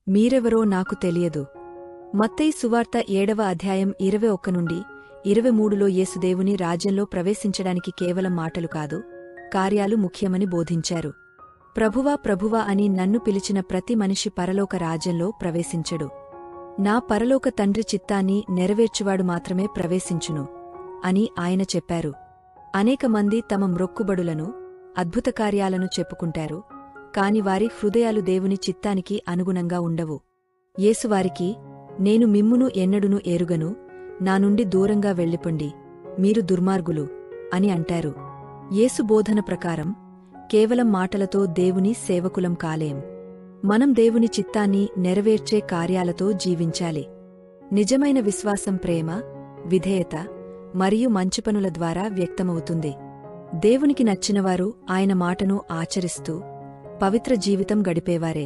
మీరెవరో నాకు తెలియదు. మత్తయి సువార్త 7వ అధ్యాయం 21 నుండి 23లో యేసుదేవుని రాజ్యంలో ప్రవేశించడానికి కేవలం మాటలు కాదు, కార్యాలు ముఖ్యమని బోధించారు. ప్రభువా ప్రభువా అని నన్ను పిలిచిన ప్రతి మనిషి పరలోక రాజ్యంలో ప్రవేశించడు. నా పరలోక తండ్రి చిత్తాన్ని నెరవేర్చువాడు మాత్రమే ప్రవేశించును అని ఆయన చెప్పారు. అనేకమంది తమ మ్రొక్కుబడులను, అద్భుతకార్యాలను చెప్పుకుంటారు, కాని వారి హృదయాలు దేవుని చిత్తానికి అనుగుణంగా ఉండవు. యేసువారికి, నేను మిమ్మును ఎన్నడును ఎరుగను, నా నుండి దూరంగా వెళ్ళిపొండి, మీరు దుర్మార్గులు అని అంటారు. యేసు బోధన ప్రకారం కేవలం మాటలతో దేవుని సేవకులం కాలేం. మనం దేవుని చిత్తాన్ని నెరవేర్చే కార్యాలతో జీవించాలి. నిజమైన విశ్వాసం ప్రేమ, విధేయత మరియు మంచిపనుల ద్వారా వ్యక్తమవుతుంది. దేవునికి నచ్చినవారు ఆయన మాటను ఆచరిస్తూ పవిత్ర జీవితం గడిపేవారే.